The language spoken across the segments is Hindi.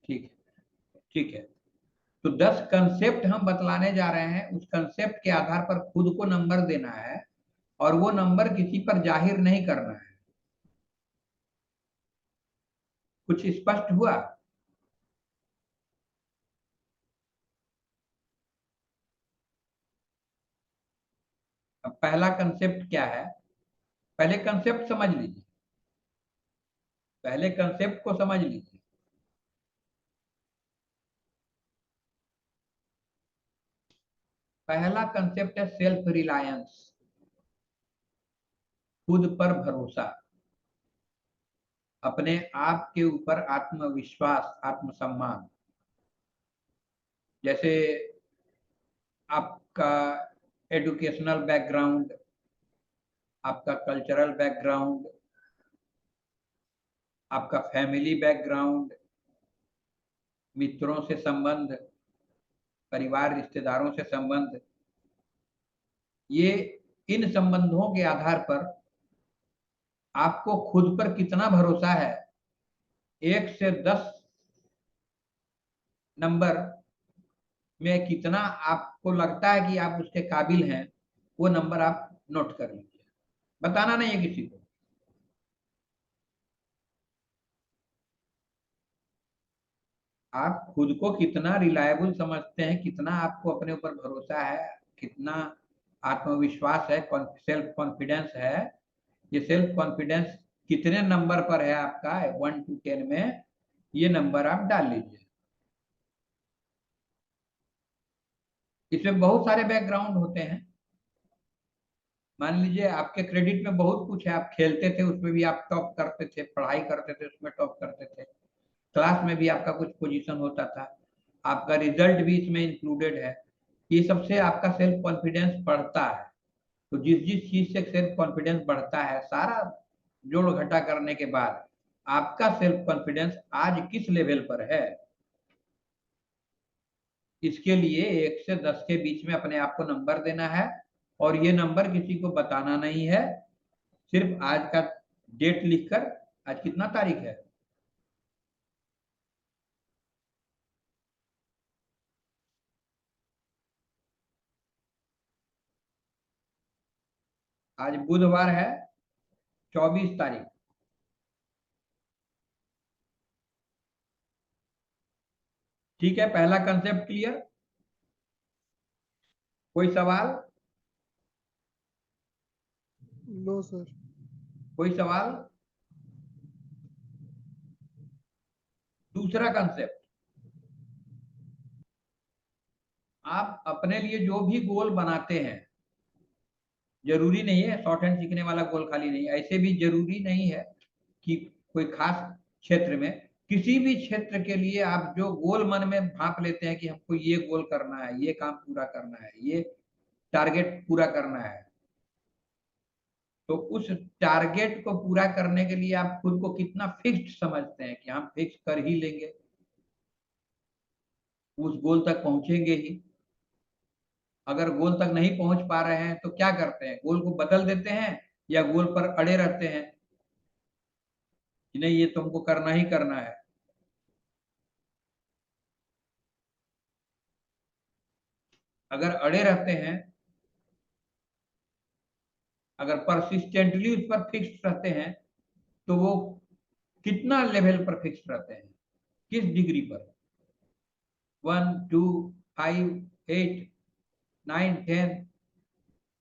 ठीक है, ठीक है। तो 10 कंसेप्ट हम बतलाने जा रहे हैं, उस कंसेप्ट के आधार पर खुद को नंबर देना है और वो नंबर किसी पर जाहिर नहीं करना है। कुछ स्पष्ट हुआ? अब पहला कंसेप्ट क्या है, पहले कंसेप्ट समझ लीजिए, पहले कंसेप्ट को समझ लीजिए। पहला कंसेप्ट है सेल्फ रिलायंस, खुद पर भरोसा, अपने आप के ऊपर आत्मविश्वास, आत्मसम्मान। जैसे आपका एजुकेशनल बैकग्राउंड, आपका कल्चरल बैकग्राउंड, आपका फैमिली बैकग्राउंड, मित्रों से संबंध, परिवार रिश्तेदारों से संबंध, ये इन संबंधों के आधार पर आपको खुद पर कितना भरोसा है, 1 से 10 नंबर में कितना आपको लगता है कि आप उसके काबिल हैं, वो नंबर आप नोट कर लीजिए। बताना नहीं है किसी को। आप खुद को कितना रिलायबल समझते हैं, कितना आपको अपने ऊपर भरोसा है, कितना आत्मविश्वास है, सेल्फ कॉन्फिडेंस है, ये सेल्फ कॉन्फिडेंस कितने नंबर पर है आपका 1 to 10 में, ये नंबर आप डाल लीजिए। इसमें बहुत सारे बैकग्राउंड होते हैं। मान लीजिए आपके क्रेडिट में बहुत कुछ है, आप खेलते थे उसमें भी आप टॉप करते थे, पढ़ाई करते थे उसमें टॉप करते थे, क्लास में भी आपका कुछ पोजीशन होता था, आपका रिजल्ट भी इसमें इंक्लूडेड है। ये सबसे आपका सेल्फ कॉन्फिडेंस बढ़ता है। तो जिस जिस चीज से सेल्फ कॉन्फिडेंस बढ़ता है, सारा जोड़ घटा करने के बाद आपका सेल्फ कॉन्फिडेंस आज किस लेवल पर है, इसके लिए 1 से 10 के बीच में अपने आप को नंबर देना है। और ये नंबर किसी को बताना नहीं है, सिर्फ आज का डेट लिखकर, आज कितना तारीख है, आज बुधवार है, 24 तारीख। ठीक है, पहला कंसेप्ट क्लियर? कोई सवाल? No sir. कोई सवाल? दूसरा कंसेप्ट, आप अपने लिए जो भी गोल बनाते हैं, जरूरी नहीं है शॉर्ट हैंड सीखने वाला गोल खाली नहीं, ऐसे भी जरूरी नहीं है कि कोई खास क्षेत्र में, किसी भी क्षेत्र के लिए आप जो गोल मन में भाप लेते हैं कि हमको ये गोल करना है, ये काम पूरा करना है, ये टारगेट पूरा करना है, तो उस टारगेट को पूरा करने के लिए आप खुद को कितना फिक्स्ड समझते हैं कि हम फिक्स कर ही लेंगे, उस गोल तक पहुंचेंगे ही। अगर गोल तक नहीं पहुंच पा रहे हैं तो क्या करते हैं, गोल को बदल देते हैं या गोल पर अड़े रहते हैं कि नहीं ये तुमको करना ही करना है। अगर अड़े रहते हैं, अगर परसिस्टेंटली उस पर फिक्स्ड रहते हैं, तो वो कितना लेवल पर फिक्स्ड रहते हैं, किस डिग्री पर, 1, 2, 5, 8, 9, 10,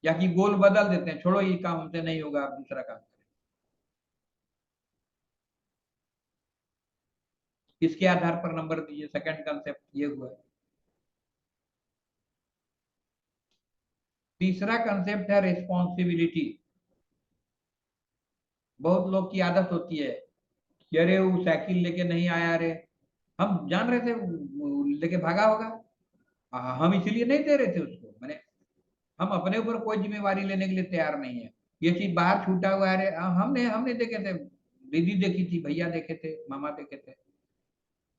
या कि गोल बदल देते हैं, छोड़ो ये काम हमसे नहीं होगा, आप दूसरा काम करें। इसके आधार पर नंबर दीजिए। सेकंड कंसेप्ट ये हुआ। तीसरा कंसेप्ट है रिस्पॉन्सिबिलिटी। बहुत लोग की आदत होती है कि अरे वो साइकिल लेके नहीं आया, अरे हम जान रहे थे वो लेके भागा होगा, हम इसीलिए नहीं दे रहे थे उसको, मैंने हम अपने ऊपर कोई जिम्मेवारी लेने के लिए तैयार नहीं है। ये चीज बाहर छूटा हुआ है, अरे हमने हमने देखे थे, दीदी देखी थी, भैया देखे थे, मामा देखे थे।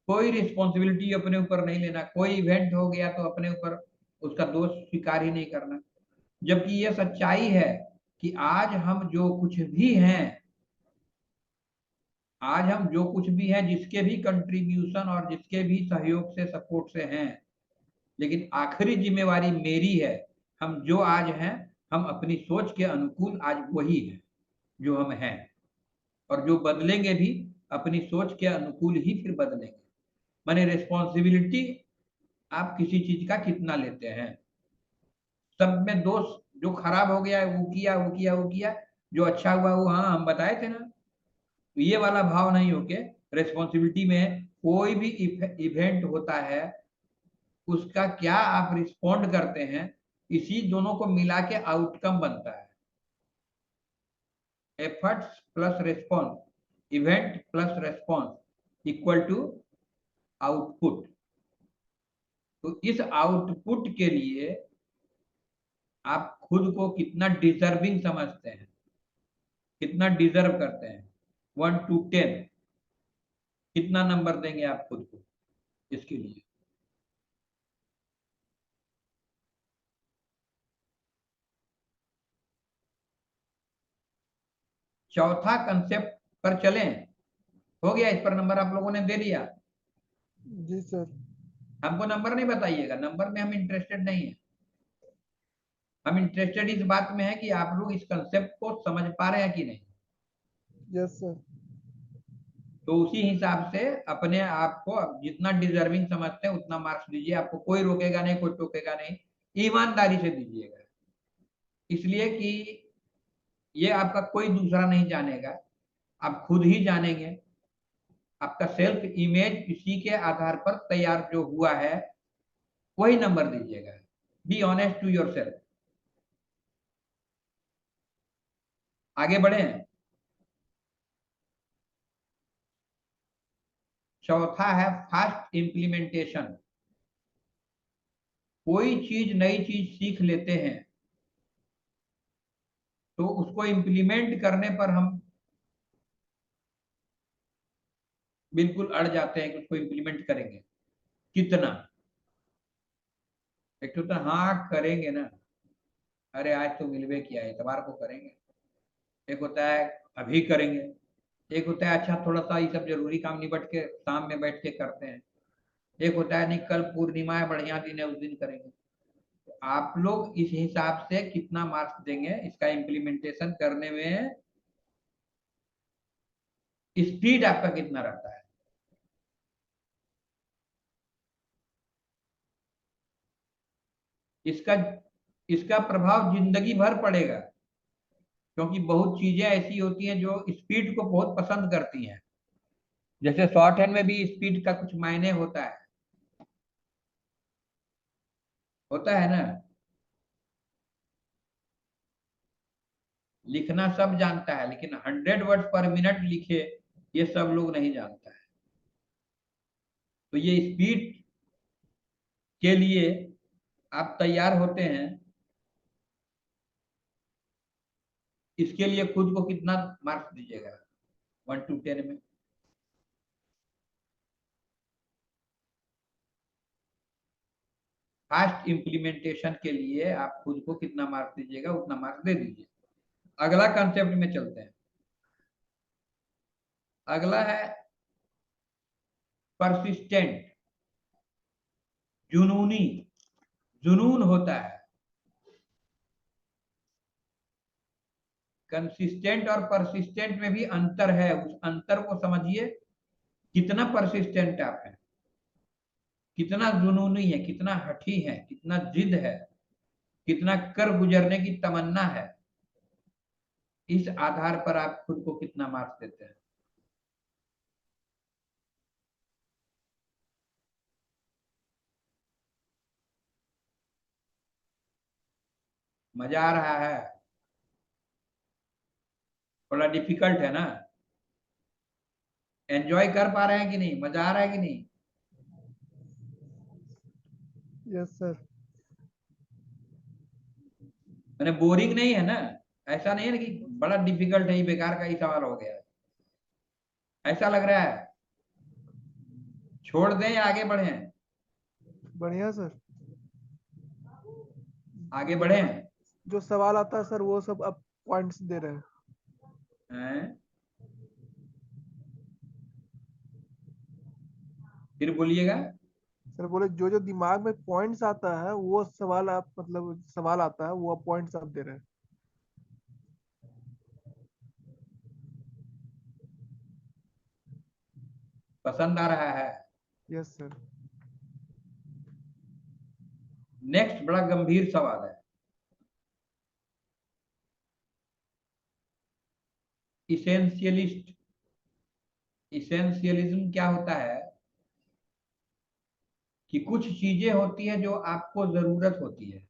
कोई रिस्पॉन्सिबिलिटी अपने ऊपर नहीं लेना, कोई इवेंट हो गया तो अपने ऊपर उसका दोष स्वीकार ही नहीं करना। जबकि ये सच्चाई है कि आज हम जो कुछ भी हैं, आज हम जो कुछ भी हैं, जिसके भी कंट्रीब्यूशन और जिसके भी सहयोग से, सपोर्ट से हैं, लेकिन आखिरी जिम्मेवारी मेरी है। हम जो आज हैं, हम अपनी सोच के अनुकूल आज वही है जो हम हैं, और जो बदलेंगे भी अपनी सोच के अनुकूल ही फिर बदलेंगे। माने रिस्पॉन्सिबिलिटी आप किसी चीज का कितना लेते हैं। सब में दोष, जो खराब हो गया है वो किया, वो किया, वो किया, जो अच्छा हुआ वो हाँ हम बताए थे ना। तो ये वाला भाव नहीं होके रिस्पॉन्सिबिलिटी में कोई भी इवेंट होता है, उसका क्या आप रिस्पॉन्ड करते हैं, इसी दोनों को मिला के आउटकम बनता है। Efforts plus response, event plus response equal to output. तो इस आउटपुट के लिए आप खुद को कितना डिजर्विंग समझते हैं, कितना डिजर्व करते हैं, 1 to 10 कितना नंबर देंगे आप खुद को इसके लिए। चौथा कंसेप्ट पर चलें। हो गया, इस पर नंबर आप लोगों ने दे दिया। जी सर। हमको नंबर नहीं बताइएगा, नंबर में हम इंटरेस्टेड नहीं है। हम इंटरेस्टेड इस बात में है कि आप लोग इस कंसेप्ट को समझ पा रहे हैं कि नहीं। Yes sir. तो उसी हिसाब से अपने आप को जितना डिजर्विंग समझते हैं उतना मार्क्स दीजिए। आपको कोई रोकेगा नहीं, कोई टोकेगा नहीं, ईमानदारी से दीजिएगा। इसलिए कि ये आपका कोई दूसरा नहीं जानेगा, आप खुद ही जानेंगे। आपका सेल्फ इमेज इसी के आधार पर तैयार जो हुआ है वही नंबर दीजिएगा। Be honest to yourself. आगे बढ़े। चौथा है फास्ट इंप्लीमेंटेशन। कोई चीज, नई चीज सीख लेते हैं तो उसको इंप्लीमेंट करने पर हम बिल्कुल अड़ जाते हैं कि उसको इंप्लीमेंट करेंगे कितना। एक तो हाँ करेंगे ना, अरे आज तो मिलवे किया है, इतवार को करेंगे। एक होता है अभी करेंगे। एक होता है अच्छा थोड़ा सा ये सब जरूरी काम निपट के शाम में बैठ के करते हैं। एक होता है नहीं कल पूर्णिमा है, बढ़िया दिन है, उस दिन करेंगे। तो आप लोग इस हिसाब से कितना मार्क्स देंगे इसका इम्प्लीमेंटेशन करने में, स्पीड आपका कितना रहता है। इसका इसका प्रभाव जिंदगी भर पड़ेगा, क्योंकि बहुत चीजें ऐसी होती हैं जो स्पीड को बहुत पसंद करती हैं। जैसे शॉर्ट हैंड में भी स्पीड का कुछ मायने होता है, होता है ना। लिखना सब जानता है, लेकिन 100 वर्ड पर मिनट लिखे ये सब लोग नहीं जानता है। तो ये स्पीड के लिए आप तैयार होते हैं, इसके लिए खुद को कितना मार्क्स दीजिएगा 1 to 10 में। फास्ट इंप्लीमेंटेशन के लिए आप खुद को कितना मार्क्स दीजिएगा, उतना मार्क्स दे दीजिए। अगला कंसेप्ट में चलते हैं। अगला है परसिस्टेंट। जुनूनी, जुनून होता है। कंसिस्टेंट और परसिस्टेंट में भी अंतर है, उस अंतर को समझिए। कितना परसिस्टेंट आप हैं, कितना जुनूनी है, कितना हठी है, कितना जिद है, कितना कर गुजरने की तमन्ना है, इस आधार पर आप खुद को कितना मार्क्स देते हैं। मजा आ रहा है? थोड़ा डिफिकल्ट है ना? एंजॉय कर पा रहे हैं कि नहीं, मजा आ रहा है कि नहीं? Yes sir. मैंने बोरिंग नहीं है ना? ऐसा नहीं है ना कि बड़ा डिफिकल्ट है, ये बेकार का ही सवाल हो गया, ऐसा लग रहा है? छोड़ दें या आगे बढ़े? बढ़िया सर। आगे जो बढ़े? जो सवाल आता है सर वो सब अब पॉइंट्स दे रहे हैं। हैं? फिर बोलिएगा। सर बोले जो जो दिमाग में पॉइंट्स आता है वो सवाल आप मतलब सवाल आता है वो पॉइंट्स आप दे रहे हैं। पसंद आ रहा है? Yes sir. नेक्स्ट बड़ा गंभीर सवाल है। इसेंशियलिस्ट, इसेंशियलिज्म क्या होता है कि कुछ चीजें होती है जो आपको जरूरत होती है,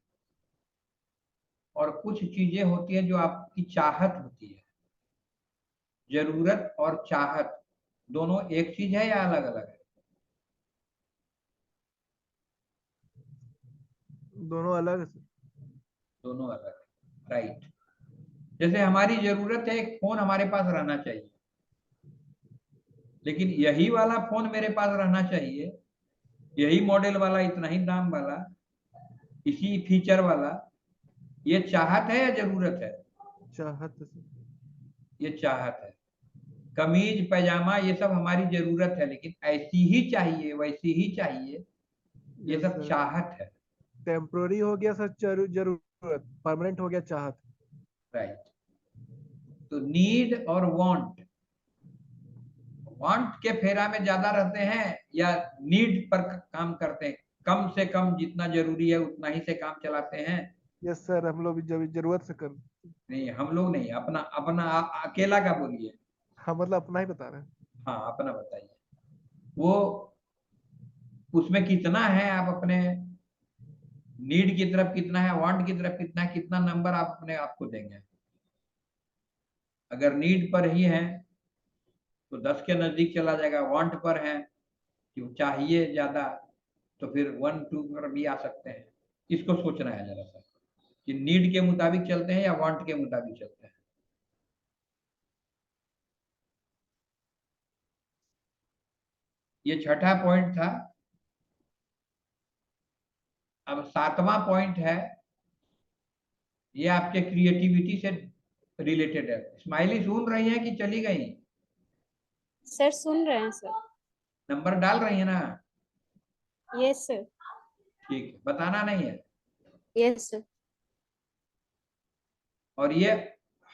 और कुछ चीजें होती है जो आपकी चाहत होती है। जरूरत और चाहत दोनों एक चीज है या अलग अलग है? दोनों अलग है सर। दोनों अलग है, राइट। जैसे हमारी जरूरत है एक फोन हमारे पास रहना चाहिए, लेकिन यही वाला फोन मेरे पास रहना चाहिए, यही मॉडल वाला, इतना ही दाम वाला, इसी फीचर वाला, ये चाहत है या जरूरत है? चाहत है सर। ये चाहत है। कमीज पैजामा ये सब हमारी जरूरत है, लेकिन ऐसी ही चाहिए, वैसी ही चाहिए, ये यस सब सर। चाहत है। टेम्पोररी हो गया सर जरूरत, परमानेंट हो गया चाहत। राइट। तो नीड और वांट, वांट के फेरा में ज्यादा रहते हैं या नीड पर काम करते हैं? कम से कम जितना जरूरी है उतना ही से काम चलाते हैं? यस सर, हम लोग जब जरूरत से कर। नहीं, हम लोग नहीं, अपना अपना अकेला का बोलिए। हाँ मतलब अपना ही बता रहे हैं। हाँ, अपना बताइए। वो उसमें कितना है, आप अपने नीड की तरफ कितना है, वांट की तरफ कितना है, कितना नंबर आप अपने आप को देंगे? अगर नीड पर ही है तो 10 के नजदीक चला जाएगा, वांट पर है कि वो चाहिए ज्यादा, तो फिर 1 2 पर भी आ सकते हैं। इसको सोचना है जरा सा कि नीड के मुताबिक चलते हैं या वांट के मुताबिक चलते हैं। ये छठा पॉइंट था। अब सातवां पॉइंट है, ये आपके क्रिएटिविटी से रिलेटेड है। स्माइली सुन रही है कि चली गई? सर सुन रहे हैं सर। नंबर डाल रही है ना? Yes sir. ठीक है, बताना नहीं है। Yes sir. और ये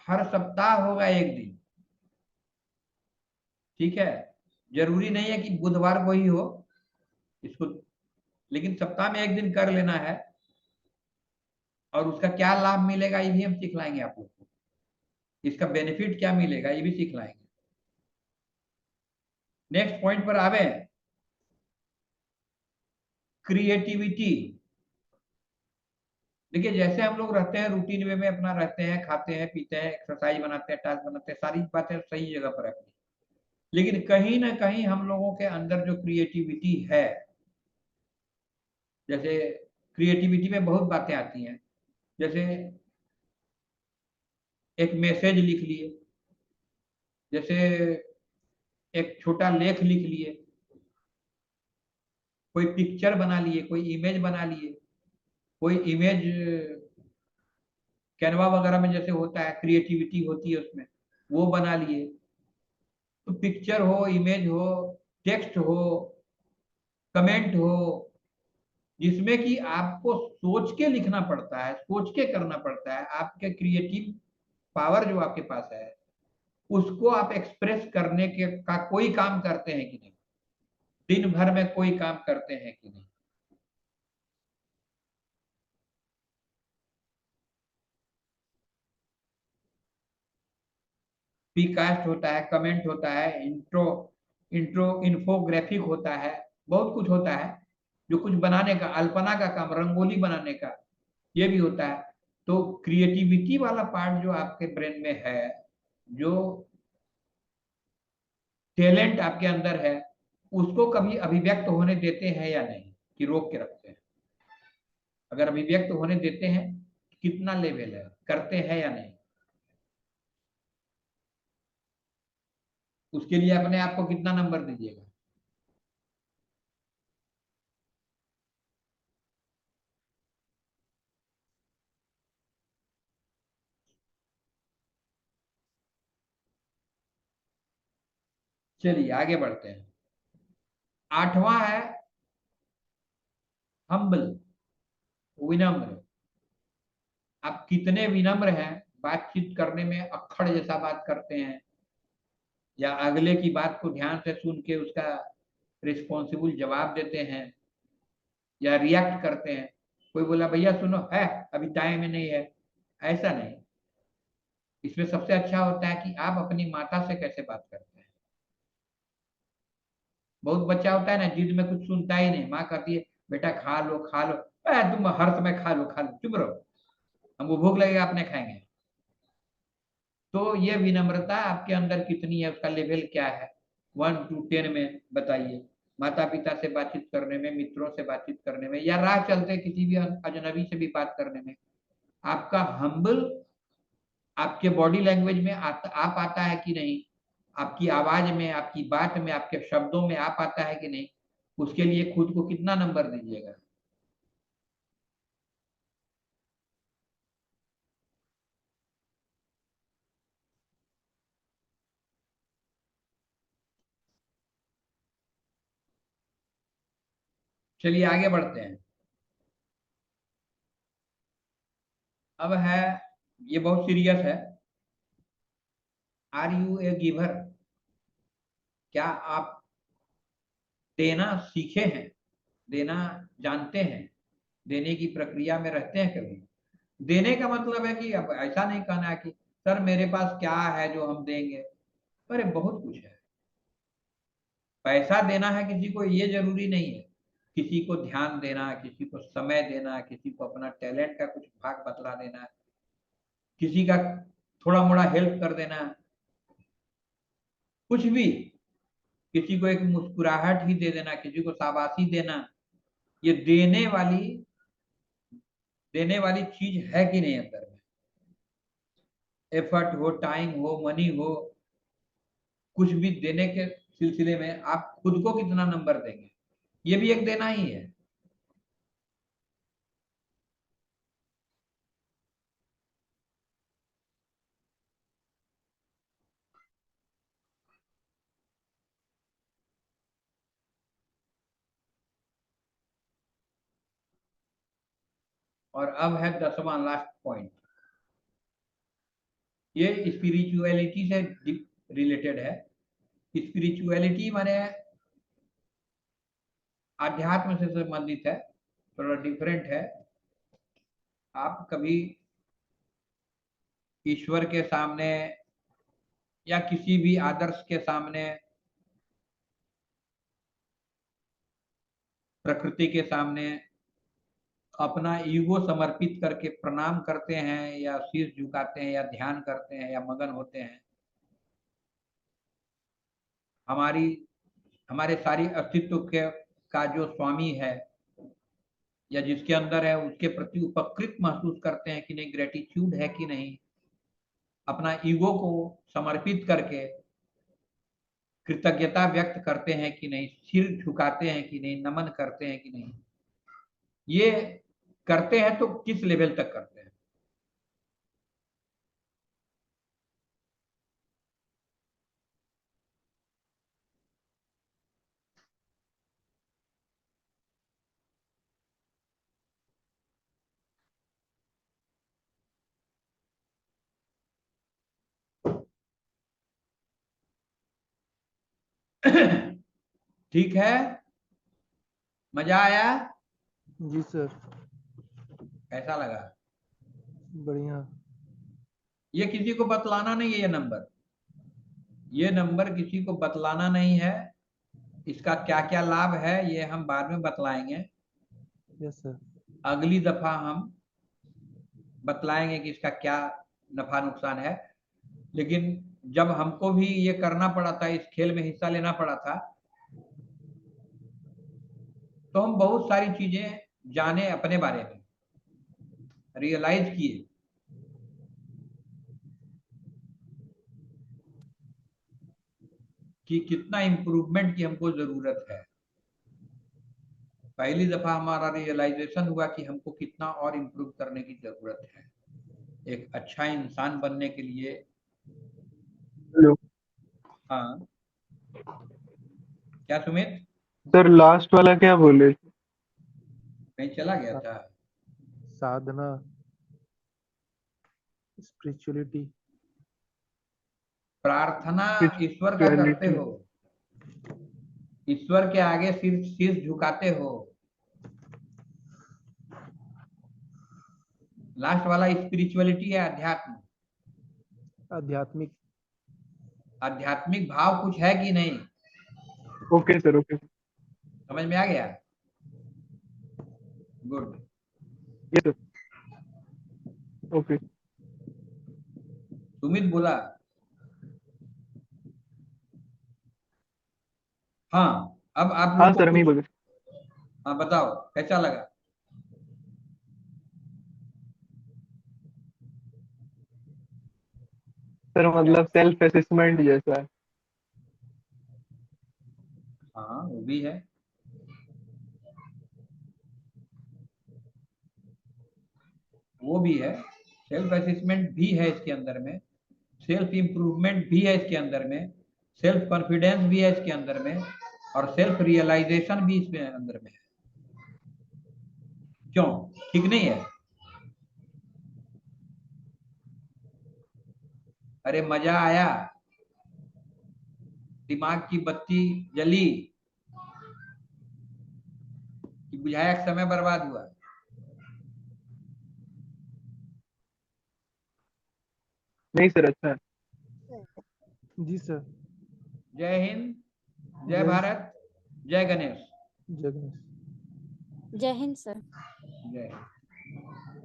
हर सप्ताह होगा एक दिन, ठीक है? जरूरी नहीं है कि बुधवार को ही हो इसको, लेकिन सप्ताह में एक दिन कर लेना है। और उसका क्या लाभ मिलेगा ये भी हम सिखलाएंगे आप लोग को, इसका बेनिफिट क्या मिलेगा ये भी सिखलाएंगे। नेक्स्ट पॉइंट पर आवे, क्रिएटिविटी। देखिए, जैसे हम लोग रहते हैं रूटीन वे में अपना रहते हैं, खाते हैं पीते हैं, एक्सरसाइज बनाते हैं, टास्क बनाते हैं, सारी बातें सही जगह पर अपनी, लेकिन कहीं ना कहीं हम लोगों के अंदर जो क्रिएटिविटी है, जैसे क्रिएटिविटी में बहुत बातें आती हैं। जैसे एक मैसेज लिख लिए, जैसे एक छोटा लेख लिख लिए, कोई पिक्चर बना लिए, कोई इमेज बना लिए, कोई इमेज कैनवा वगैरह में जैसे होता है, क्रिएटिविटी होती है उसमें, वो बना लिए। तो पिक्चर हो, इमेज हो, टेक्स्ट हो, कमेंट हो, जिसमें कि आपको सोच के लिखना पड़ता है, सोच के करना पड़ता है, आपके क्रिएटिव पावर जो आपके पास है उसको आप एक्सप्रेस करने के का कोई काम करते हैं कि नहीं? दिन भर में कोई काम करते हैं कि नहीं? पीकास्ट होता है, कमेंट होता है, इंट्रो इंट्रो इन्फोग्राफिक होता है, बहुत कुछ होता है। जो कुछ बनाने का, अल्पना का काम, रंगोली बनाने का, ये भी होता है। तो क्रिएटिविटी वाला पार्ट जो आपके ब्रेन में है, जो टैलेंट आपके अंदर है, उसको कभी अभिव्यक्त होने देते हैं या नहीं, कि रोक के रखते हैं? अगर अभिव्यक्त होने देते हैं, कितना लेवल है, करते हैं या नहीं? उसके लिए अपने आप को कितना नंबर दीजिएगा? चलिए आगे बढ़ते हैं। 8वां है हम्बल, विनम्र। आप कितने विनम्र हैं, बातचीत करने में अक्खड़ जैसा बात करते हैं, या अगले की बात को ध्यान से सुन के उसका रिस्पॉन्सिबल जवाब देते हैं या रिएक्ट करते हैं। कोई बोला भैया सुनो है अभी टाइम में नहीं है, ऐसा नहीं। इसमें सबसे अच्छा होता है कि आप अपनी माता से कैसे बात करते हैं। बहुत बच्चा होता है ना, जिद में कुछ सुनता ही नहीं, माँ कहती है बेटा खा लो खा लो, तुम हर समय खा लो, चुप रहो, हमको भूख लगेगा अपने खाएंगे। तो ये विनम्रता आपके अंदर कितनी है, उसका लेवल क्या है, 1 to 10 में बताइए। माता पिता से बातचीत करने में, मित्रों से बातचीत करने में, या राह चलते किसी भी अजनबी से भी बात करने में, आपका हम्बल आपके बॉडी लैंग्वेज में आप आता है कि नहीं, आपकी आवाज में, आपकी बात में, आपके शब्दों में आप आता है कि नहीं, उसके लिए खुद को कितना नंबर दीजिएगा। चलिए आगे बढ़ते हैं। अब है, ये बहुत सीरियस है, आर यू ए गिवर? क्या आप देना सीखे हैं, देना जानते हैं, देने की प्रक्रिया में रहते हैं कभी? देने का मतलब है कि अब ऐसा नहीं कहना है कि सर मेरे पास क्या है जो हम देंगे। अरे बहुत कुछ है। पैसा देना है किसी को ये जरूरी नहीं है, किसी को ध्यान देना, किसी को समय देना, किसी को अपना टैलेंट का कुछ भाग बतला देना, किसी का थोड़ा मोड़ा हेल्प कर देना, कुछ भी, किसी को एक मुस्कुराहट ही दे देना, किसी को शाबाशी देना, ये देने वाली चीज है कि नहीं अंदर में? एफर्ट हो, टाइम हो, मनी हो, कुछ भी देने के सिलसिले में आप खुद को कितना नंबर देंगे, ये भी एक देना ही है। और अब है 10वां लास्ट पॉइंट, ये स्पिरिचुअलिटी से रिलेटेड है। स्पिरिचुअलिटी माने आध्यात्म से संबंधित है, थोड़ा डिफरेंट है। आप कभी ईश्वर के सामने या किसी भी आदर्श के सामने, प्रकृति के सामने अपना ईगो समर्पित करके प्रणाम करते हैं, या शीश झुकाते हैं, या ध्यान करते हैं, या मगन होते हैं? हमारी हमारे सारी अस्तित्व के का जो स्वामी है या जिसके अंदर है, उसके प्रति उपकृत महसूस करते हैं कि नहीं, ग्रेटिट्यूड है कि नहीं, अपना ईगो को समर्पित करके कृतज्ञता व्यक्त करते हैं कि नहीं, सिर झुकाते हैं कि नहीं, नमन करते हैं कि नहीं? ये करते हैं तो किस लेवल तक करते हैं? ठीक है, मजा आया? जी सर। कैसा लगा? बढ़िया। ये किसी को बतलाना नहीं है, ये नंबर किसी को बतलाना नहीं है। इसका क्या क्या लाभ है ये हम बाद में बतलाएंगे। Yes sir. अगली दफा हम बतलाएंगे कि इसका क्या नफा नुकसान है। लेकिन जब हमको भी ये करना पड़ा था, इस खेल में हिस्सा लेना पड़ा था, तो हम बहुत सारी चीजें जाने, अपने बारे में रियलाइज किए कि कितना इम्प्रूवमेंट की हमको जरूरत है। पहली दफा हमारा रियलाइजेशन हुआ कि हमको कितना और इम्प्रूव करने की जरूरत है एक अच्छा इंसान बनने के लिए। हेलो। हाँ, क्या सुमित? सर लास्ट वाला क्या बोले? कहीं चला गया था? साधना, स्पिरिचुअलिटी। प्रार्थना ईश्वर का करते Spirituality. हो, ईश्वर के आगे सिर शीश झुकाते हो। लास्ट वाला स्पिरिचुअलिटी है, अध्यात्म। आध्यात्मिक। आध्यात्मिक भाव कुछ है कि नहीं, ओके सर, ओके सर, समझ में आ गया? गुड। ये सर, ओके। सुमित बोला हाँ। अब आप हाँ लोग को सर, हम ही कुछ, बोले। हाँ बताओ कैसा लगा? सर मतलब सेल्फ असेसमेंट जैसा है। हाँ वो भी है। वो भी है, सेल्फ असेसमेंट भी है इसके अंदर में, सेल्फ इंप्रूवमेंट भी है इसके अंदर में, सेल्फ कॉन्फिडेंस भी है इसके अंदर में, और सेल्फ रियलाइजेशन भी इसके अंदर में है। क्यों ठीक नहीं है? अरे मजा आया, दिमाग की बत्ती जली कि बुझाया कि समय बर्बाद हुआ? नहीं सर, अच्छा है। जी सर। जय हिंद, जय भारत, जय गणेश। जय गणेश। जय हिंद सर। जय हिंद।